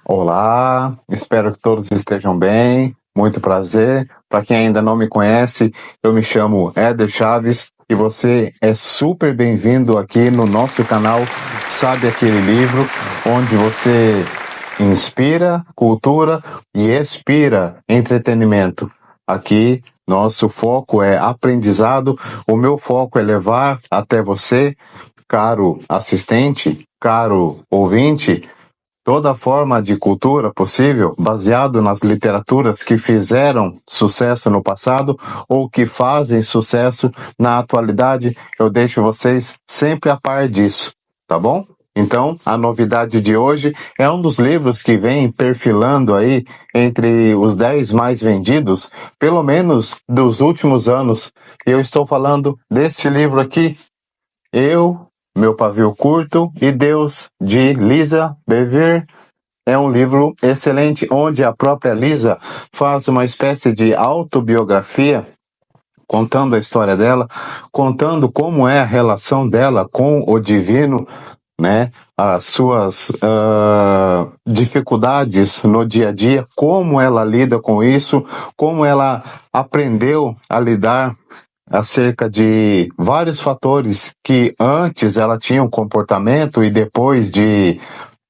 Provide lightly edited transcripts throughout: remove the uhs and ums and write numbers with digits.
Olá, espero que todos estejam bem. Muito prazer. Para quem ainda não me conhece, eu me chamo Éder Chaves e você é super bem-vindo aqui no nosso canal Sabe Aquele Livro, onde você inspira cultura e expira entretenimento. Aqui, nosso foco é aprendizado, o meu foco é levar até você, caro assistente, caro ouvinte, toda forma de cultura possível, baseado nas literaturas que fizeram sucesso no passado ou que fazem sucesso na atualidade, eu deixo vocês sempre a par disso, tá bom? Então, a novidade de hoje é um dos livros que vem perfilando aí entre os 10 mais vendidos, pelo menos dos últimos anos. Eu estou falando desse livro aqui, Eu, Meu Pavio Curto e Deus, de Lisa Bevere. É um livro excelente, onde a própria Lisa faz uma espécie de autobiografia, contando a história dela, contando como é a relação dela com o divino, né? As suas dificuldades no dia a dia, como ela lida com isso, como ela aprendeu a lidar acerca de vários fatores que antes ela tinha um comportamento e depois de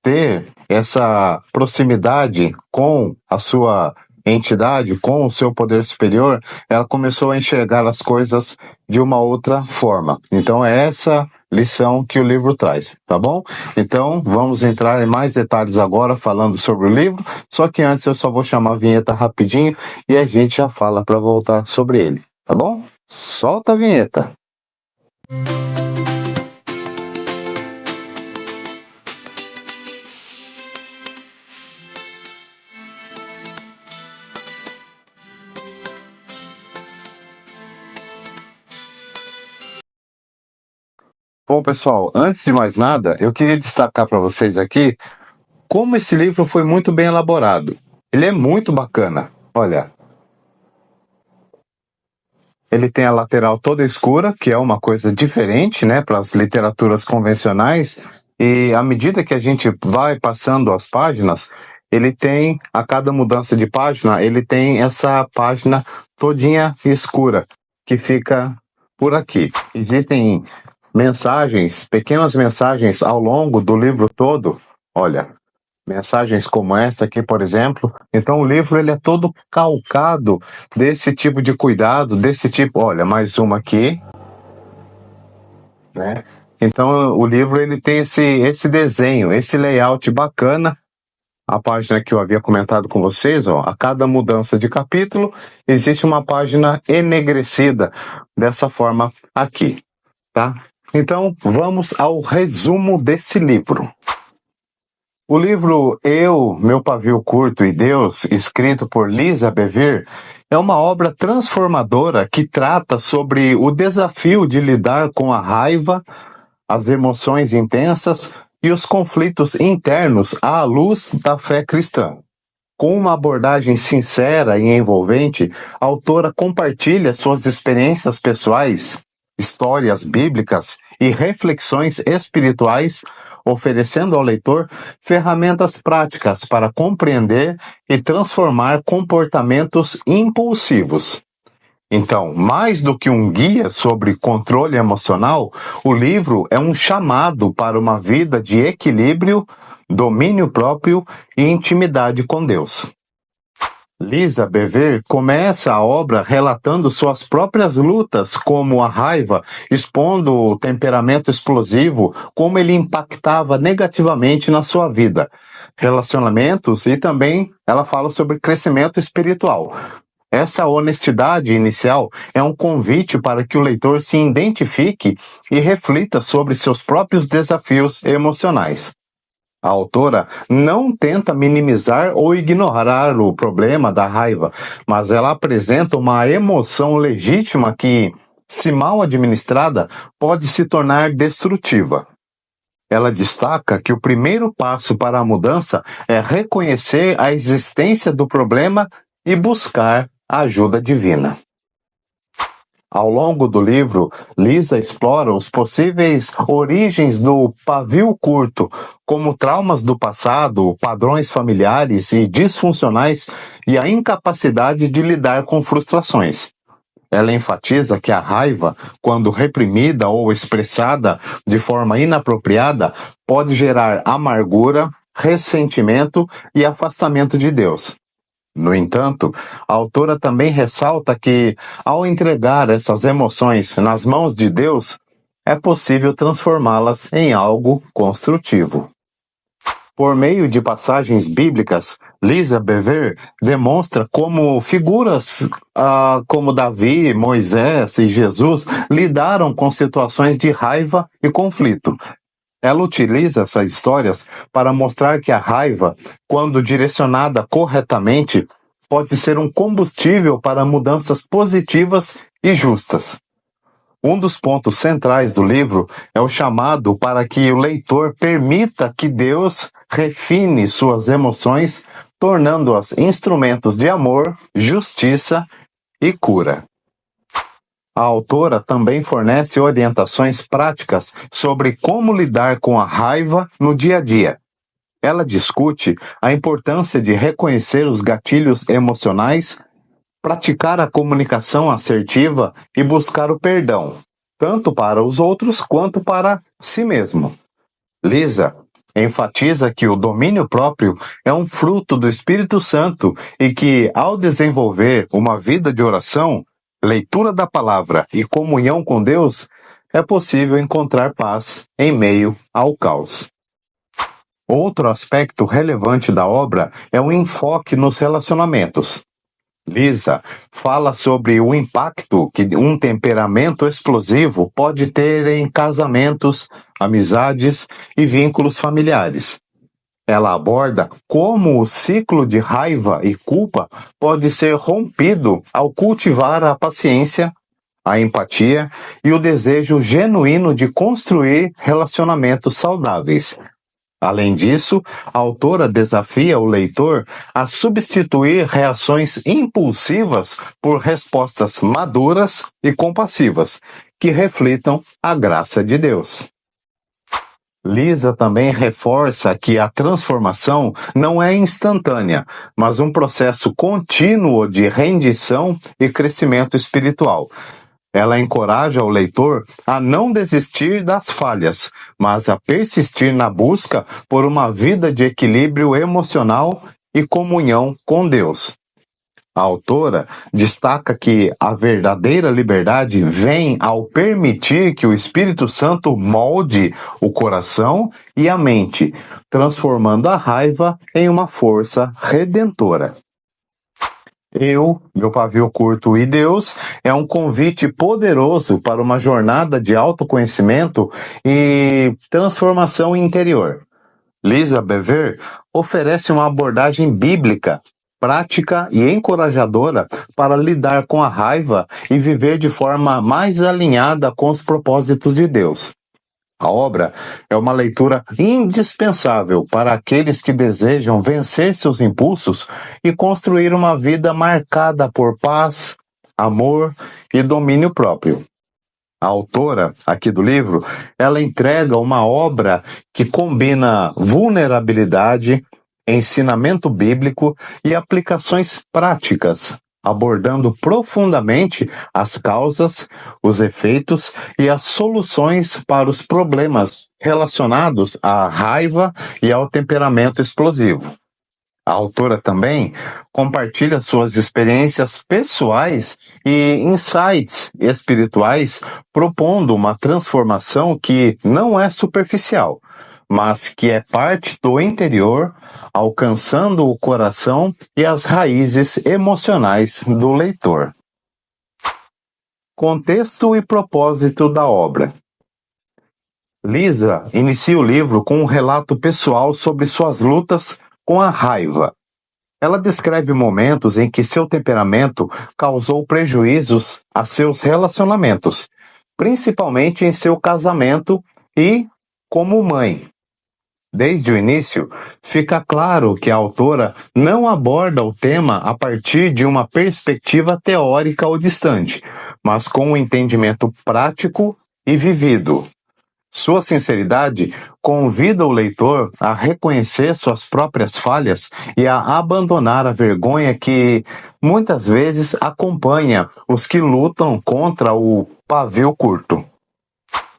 ter essa proximidade com a sua entidade, com o seu poder superior, ela começou a enxergar as coisas de uma outra forma. Então é essa lição que o livro traz, tá bom? Então vamos entrar em mais detalhes agora falando sobre o livro, só que antes eu só vou chamar a vinheta rapidinho e a gente já fala para voltar sobre ele, tá bom? Solta a vinheta. Bom, pessoal, antes de mais nada, eu queria destacar para vocês aqui como esse livro foi muito bem elaborado. Ele é muito bacana. Olha, ele tem a lateral toda escura, que é uma coisa diferente, né, para as literaturas convencionais. E à medida que a gente vai passando as páginas, ele tem, a cada mudança de página, ele tem essa página todinha escura, que fica por aqui. Existem mensagens, pequenas mensagens ao longo do livro todo. Olha, mensagens como essa aqui, por exemplo. Então o livro ele é todo calcado desse tipo de cuidado, desse tipo, olha, mais uma aqui, né? Então o livro ele tem esse desenho, esse layout bacana. A página que eu havia comentado com vocês, ó, a cada mudança de capítulo existe uma página enegrecida dessa forma aqui, tá? Então vamos ao resumo desse livro. O livro Eu, Meu Pavio Curto e Deus, escrito por Lisa Bevere, é uma obra transformadora que trata sobre o desafio de lidar com a raiva, as emoções intensas e os conflitos internos à luz da fé cristã. Com uma abordagem sincera e envolvente, a autora compartilha suas experiências pessoais, histórias bíblicas e reflexões espirituais, oferecendo ao leitor ferramentas práticas para compreender e transformar comportamentos impulsivos. Então, mais do que um guia sobre controle emocional, o livro é um chamado para uma vida de equilíbrio, domínio próprio e intimidade com Deus. Lisa Bevere começa a obra relatando suas próprias lutas, como a raiva, expondo o temperamento explosivo, como ele impactava negativamente na sua vida, relacionamentos e também ela fala sobre crescimento espiritual. Essa honestidade inicial é um convite para que o leitor se identifique e reflita sobre seus próprios desafios emocionais. A autora não tenta minimizar ou ignorar o problema da raiva, mas ela apresenta uma emoção legítima que, se mal administrada, pode se tornar destrutiva. Ela destaca que o primeiro passo para a mudança é reconhecer a existência do problema e buscar a ajuda divina. Ao longo do livro, Lisa explora os possíveis origens do pavio curto, como traumas do passado, padrões familiares e disfuncionais e a incapacidade de lidar com frustrações. Ela enfatiza que a raiva, quando reprimida ou expressada de forma inapropriada, pode gerar amargura, ressentimento e afastamento de Deus. No entanto, a autora também ressalta que, ao entregar essas emoções nas mãos de Deus, é possível transformá-las em algo construtivo. Por meio de passagens bíblicas, Lisa Bever demonstra como figuras como Davi, Moisés e Jesus lidaram com situações de raiva e conflito. Ela utiliza essas histórias para mostrar que a raiva, quando direcionada corretamente, pode ser um combustível para mudanças positivas e justas. Um dos pontos centrais do livro é o chamado para que o leitor permita que Deus refine suas emoções, tornando-as instrumentos de amor, justiça e cura. A autora também fornece orientações práticas sobre como lidar com a raiva no dia a dia. Ela discute a importância de reconhecer os gatilhos emocionais, praticar a comunicação assertiva e buscar o perdão, tanto para os outros quanto para si mesmo. Lisa enfatiza que o domínio próprio é um fruto do Espírito Santo e que, ao desenvolver uma vida de oração, leitura da palavra e comunhão com Deus, é possível encontrar paz em meio ao caos. Outro aspecto relevante da obra é o enfoque nos relacionamentos. Lisa fala sobre o impacto que um temperamento explosivo pode ter em casamentos, amizades e vínculos familiares. Ela aborda como o ciclo de raiva e culpa pode ser rompido ao cultivar a paciência, a empatia e o desejo genuíno de construir relacionamentos saudáveis. Além disso, a autora desafia o leitor a substituir reações impulsivas por respostas maduras e compassivas, que reflitam a graça de Deus. Lisa também reforça que a transformação não é instantânea, mas um processo contínuo de rendição e crescimento espiritual. Ela encoraja o leitor a não desistir das falhas, mas a persistir na busca por uma vida de equilíbrio emocional e comunhão com Deus. A autora destaca que a verdadeira liberdade vem ao permitir que o Espírito Santo molde o coração e a mente, transformando a raiva em uma força redentora. Eu, Meu Pavio Curto e Deus é um convite poderoso para uma jornada de autoconhecimento e transformação interior. Lisa Bever oferece uma abordagem bíblica, prática e encorajadora para lidar com a raiva e viver de forma mais alinhada com os propósitos de Deus. A obra é uma leitura indispensável para aqueles que desejam vencer seus impulsos e construir uma vida marcada por paz, amor e domínio próprio. A autora, aqui do livro, ela entrega uma obra que combina vulnerabilidade, ensinamento bíblico e aplicações práticas, abordando profundamente as causas, os efeitos e as soluções para os problemas relacionados à raiva e ao temperamento explosivo. A autora também compartilha suas experiências pessoais e insights espirituais, propondo uma transformação que não é superficial, mas que é parte do interior, alcançando o coração e as raízes emocionais do leitor. Contexto e propósito da obra. Lisa inicia o livro com um relato pessoal sobre suas lutas com a raiva. Ela descreve momentos em que seu temperamento causou prejuízos a seus relacionamentos, principalmente em seu casamento e como mãe. Desde o início, fica claro que a autora não aborda o tema a partir de uma perspectiva teórica ou distante, mas com um entendimento prático e vivido. Sua sinceridade convida o leitor a reconhecer suas próprias falhas e a abandonar a vergonha que muitas vezes acompanha os que lutam contra o pavio curto.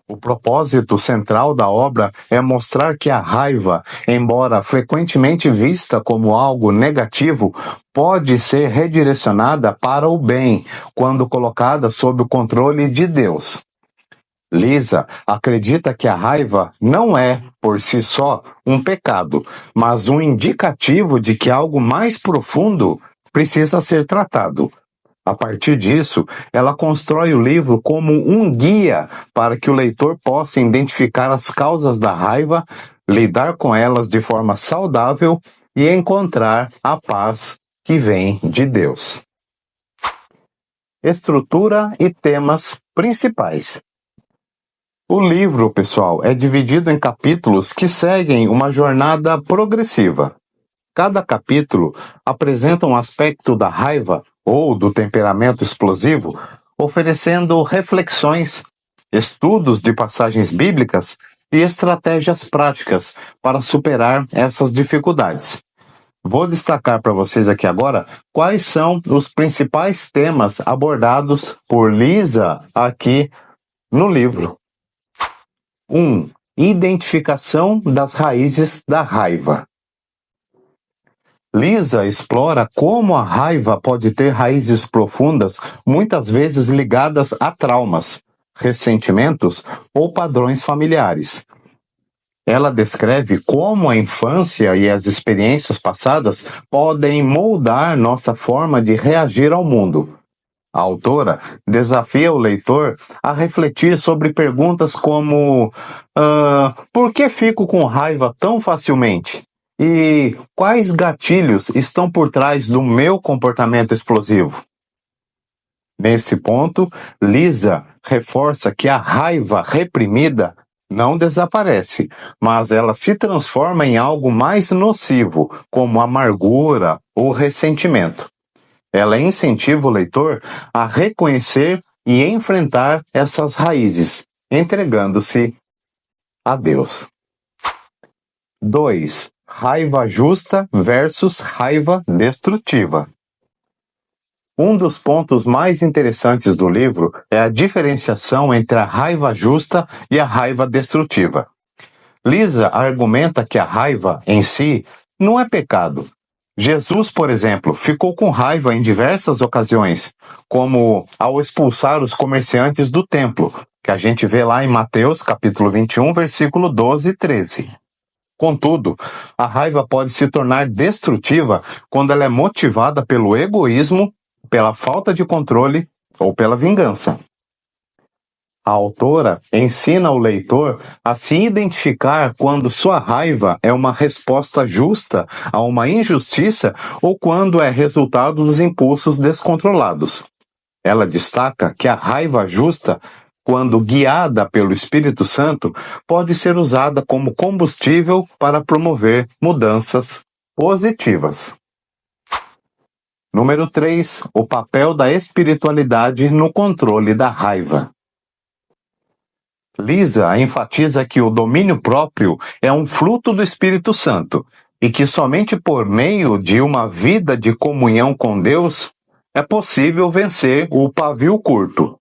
O propósito central da obra é mostrar que a raiva, embora frequentemente vista como algo negativo, pode ser redirecionada para o bem quando colocada sob o controle de Deus. Lisa acredita que a raiva não é, por si só, um pecado, mas um indicativo de que algo mais profundo precisa ser tratado. A partir disso, ela constrói o livro como um guia para que o leitor possa identificar as causas da raiva, lidar com elas de forma saudável e encontrar a paz que vem de Deus. Estrutura e temas principais. O livro, pessoal, é dividido em capítulos que seguem uma jornada progressiva. Cada capítulo apresenta um aspecto da raiva ou do temperamento explosivo, oferecendo reflexões, estudos de passagens bíblicas e estratégias práticas para superar essas dificuldades. Vou destacar para vocês aqui agora quais são os principais temas abordados por Lisa aqui no livro. 1. Identificação das raízes da raiva. Lisa explora como a raiva pode ter raízes profundas, muitas vezes ligadas a traumas, ressentimentos ou padrões familiares. Ela descreve como a infância e as experiências passadas podem moldar nossa forma de reagir ao mundo. A autora desafia o leitor a refletir sobre perguntas como: por que fico com raiva tão facilmente? E quais gatilhos estão por trás do meu comportamento explosivo? Nesse ponto, Lisa reforça que a raiva reprimida não desaparece, mas ela se transforma em algo mais nocivo, como amargura ou ressentimento. Ela incentiva o leitor a reconhecer e enfrentar essas raízes, entregando-se a Deus. 2. Raiva justa versus raiva destrutiva. Um dos pontos mais interessantes do livro é a diferenciação entre a raiva justa e a raiva destrutiva. Lisa argumenta que a raiva, em si, não é pecado. Jesus, por exemplo, ficou com raiva em diversas ocasiões, como ao expulsar os comerciantes do templo, que a gente vê lá em Mateus, capítulo 21, versículo 12 e 13. Contudo, a raiva pode se tornar destrutiva quando ela é motivada pelo egoísmo, pela falta de controle ou pela vingança. A autora ensina o leitor a se identificar quando sua raiva é uma resposta justa a uma injustiça ou quando é resultado dos impulsos descontrolados. Ela destaca que a raiva justa, quando guiada pelo Espírito Santo, pode ser usada como combustível para promover mudanças positivas. Número 3. O papel da espiritualidade no controle da raiva. Lisa enfatiza que o domínio próprio é um fruto do Espírito Santo e que somente por meio de uma vida de comunhão com Deus é possível vencer o pavio curto.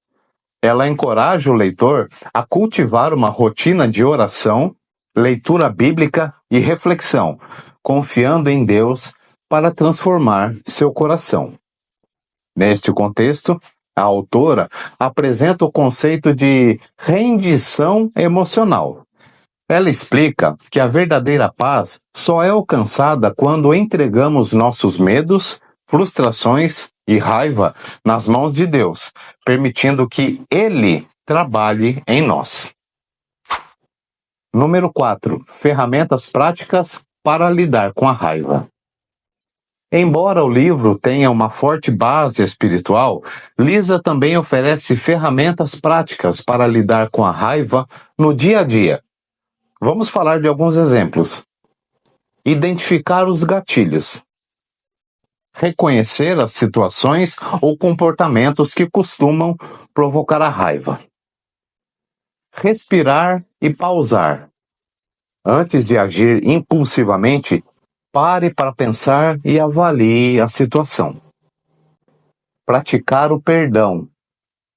Ela encoraja o leitor a cultivar uma rotina de oração, leitura bíblica e reflexão, confiando em Deus para transformar seu coração. Neste contexto, a autora apresenta o conceito de rendição emocional. Ela explica que a verdadeira paz só é alcançada quando entregamos nossos medos, frustrações e raiva nas mãos de Deus, permitindo que Ele trabalhe em nós. Número 4. Ferramentas práticas para lidar com a raiva. Embora o livro tenha uma forte base espiritual, Lisa também oferece ferramentas práticas para lidar com a raiva no dia a dia. Vamos falar de alguns exemplos. Identificar os gatilhos. Reconhecer as situações ou comportamentos que costumam provocar a raiva. Respirar e pausar. Antes de agir impulsivamente, pare para pensar e avalie a situação. Praticar o perdão,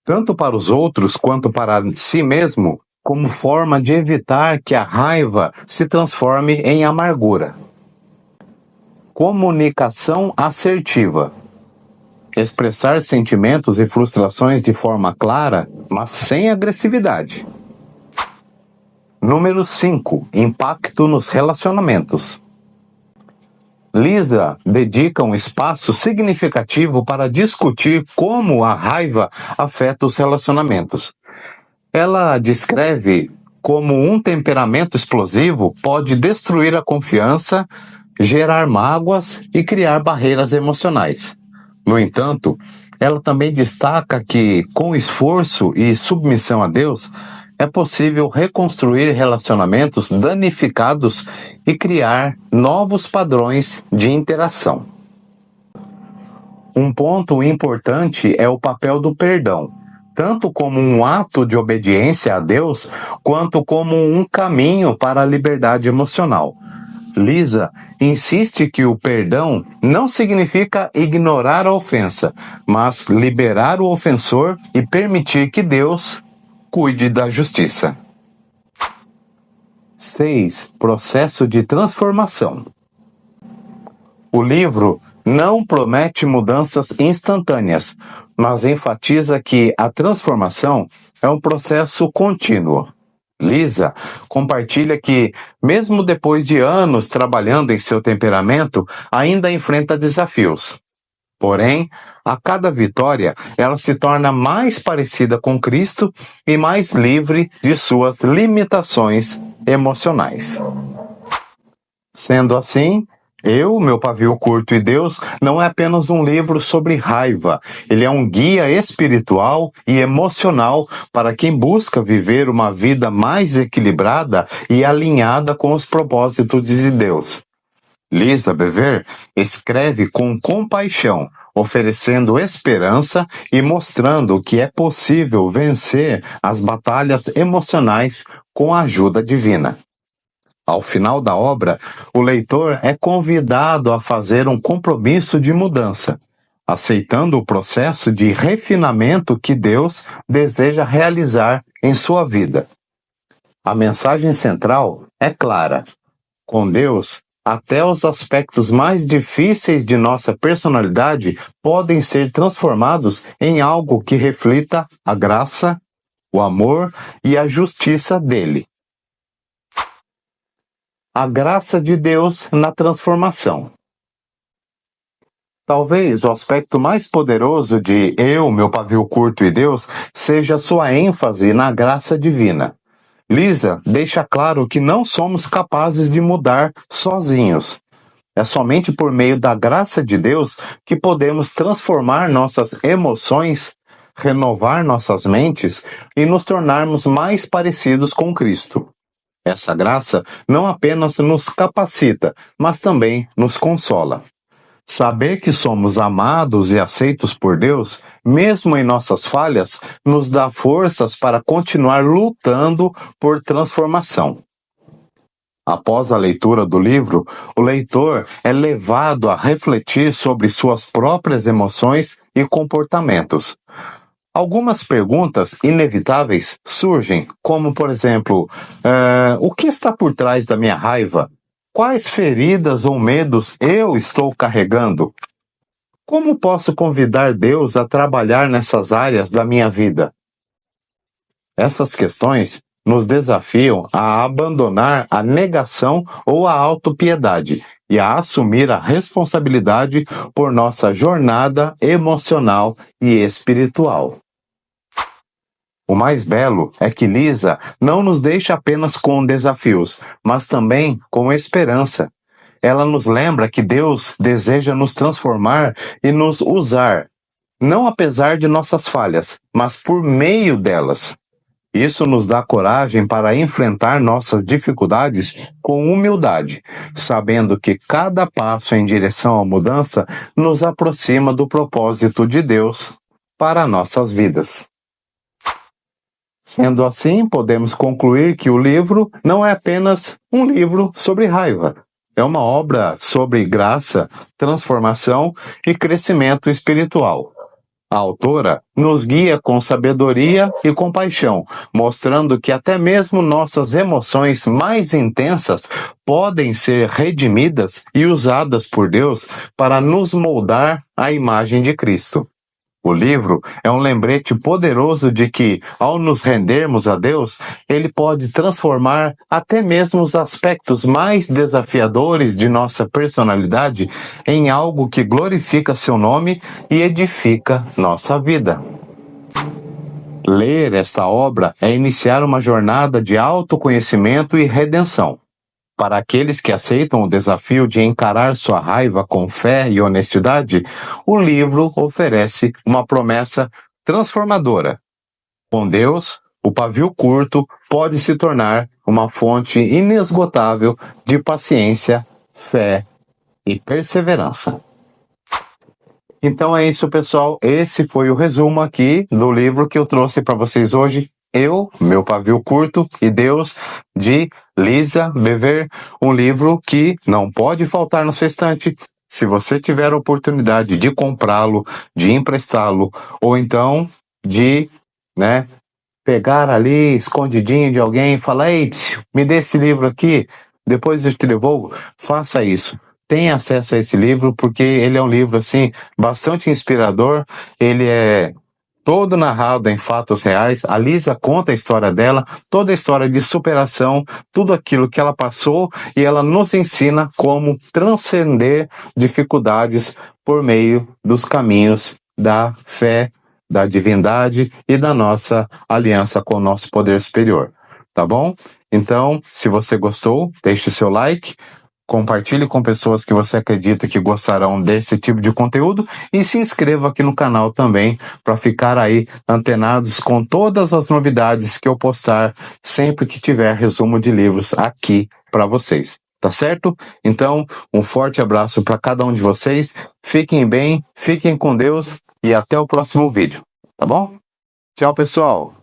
tanto para os outros quanto para si mesmo, como forma de evitar que a raiva se transforme em amargura. Comunicação assertiva. Expressar sentimentos e frustrações de forma clara, mas sem agressividade. Número 5. Impacto nos relacionamentos. Lisa dedica um espaço significativo para discutir como a raiva afeta os relacionamentos. Ela descreve como um temperamento explosivo pode destruir a confiança, gerar mágoas e criar barreiras emocionais. No entanto, ela também destaca que, com esforço e submissão a Deus, é possível reconstruir relacionamentos danificados e criar novos padrões de interação. Um ponto importante é o papel do perdão, tanto como um ato de obediência a Deus, quanto como um caminho para a liberdade emocional. Lisa insiste que o perdão não significa ignorar a ofensa, mas liberar o ofensor e permitir que Deus cuide da justiça. 6. Processo de transformação. O livro não promete mudanças instantâneas, mas enfatiza que a transformação é um processo contínuo. Lisa compartilha que, mesmo depois de anos trabalhando em seu temperamento, ainda enfrenta desafios. Porém, a cada vitória, ela se torna mais parecida com Cristo e mais livre de suas limitações emocionais. Sendo assim, Meu Pavio Curto e Deus não é apenas um livro sobre raiva. Ele é um guia espiritual e emocional para quem busca viver uma vida mais equilibrada e alinhada com os propósitos de Deus. Lisa Bever escreve com compaixão, oferecendo esperança e mostrando que é possível vencer as batalhas emocionais com a ajuda divina. Ao final da obra, o leitor é convidado a fazer um compromisso de mudança, aceitando o processo de refinamento que Deus deseja realizar em sua vida. A mensagem central é clara: com Deus, até os aspectos mais difíceis de nossa personalidade podem ser transformados em algo que reflita a graça, o amor e a justiça dele. A graça de Deus na transformação. Talvez o aspecto mais poderoso de Meu Pavio Curto e Deus seja sua ênfase na graça divina. Lisa deixa claro que não somos capazes de mudar sozinhos. É somente por meio da graça de Deus que podemos transformar nossas emoções, renovar nossas mentes e nos tornarmos mais parecidos com Cristo. Essa graça não apenas nos capacita, mas também nos consola. Saber que somos amados e aceitos por Deus, mesmo em nossas falhas, nos dá forças para continuar lutando por transformação. Após a leitura do livro, o leitor é levado a refletir sobre suas próprias emoções e comportamentos. Algumas perguntas inevitáveis surgem, como, por exemplo, o que está por trás da minha raiva? Quais feridas ou medos eu estou carregando? Como posso convidar Deus a trabalhar nessas áreas da minha vida? Essas questões nos desafiam a abandonar a negação ou a autopiedade e a assumir a responsabilidade por nossa jornada emocional e espiritual. O mais belo é que Lisa não nos deixa apenas com desafios, mas também com esperança. Ela nos lembra que Deus deseja nos transformar e nos usar, não apesar de nossas falhas, mas por meio delas. Isso nos dá coragem para enfrentar nossas dificuldades com humildade, sabendo que cada passo em direção à mudança nos aproxima do propósito de Deus para nossas vidas. Sendo assim, podemos concluir que o livro não é apenas um livro sobre raiva. É uma obra sobre graça, transformação e crescimento espiritual. A autora nos guia com sabedoria e compaixão, mostrando que até mesmo nossas emoções mais intensas podem ser redimidas e usadas por Deus para nos moldar à imagem de Cristo. O livro é um lembrete poderoso de que, ao nos rendermos a Deus, Ele pode transformar até mesmo os aspectos mais desafiadores de nossa personalidade em algo que glorifica Seu nome e edifica nossa vida. Ler esta obra é iniciar uma jornada de autoconhecimento e redenção. Para aqueles que aceitam o desafio de encarar sua raiva com fé e honestidade, o livro oferece uma promessa transformadora. Com Deus, o pavio curto pode se tornar uma fonte inesgotável de paciência, fé e perseverança. Então é isso, pessoal. Esse foi o resumo aqui do livro que eu trouxe para vocês hoje. Eu, Meu Pavio Curto e Deus, de Lisa Bever, um livro que não pode faltar na sua estante. Se você tiver a oportunidade de comprá-lo, de emprestá-lo, ou então de, pegar ali escondidinho de alguém e falar: ei, me dê esse livro aqui, depois eu te devolvo, faça isso. Tenha acesso a esse livro, porque ele é um livro, assim, bastante inspirador. Ele é todo narrado em fatos reais. A Lisa conta a história dela, toda a história de superação, tudo aquilo que ela passou, e ela nos ensina como transcender dificuldades por meio dos caminhos da fé, da divindade e da nossa aliança com o nosso poder superior. Tá bom? Então, se você gostou, deixe seu like, compartilhe com pessoas que você acredita que gostarão desse tipo de conteúdo e se inscreva aqui no canal também para ficar aí antenados com todas as novidades que eu postar sempre que tiver resumo de livros aqui para vocês. Tá certo? Então, um forte abraço para cada um de vocês. Fiquem bem, fiquem com Deus e até o próximo vídeo. Tá bom? Tchau, pessoal!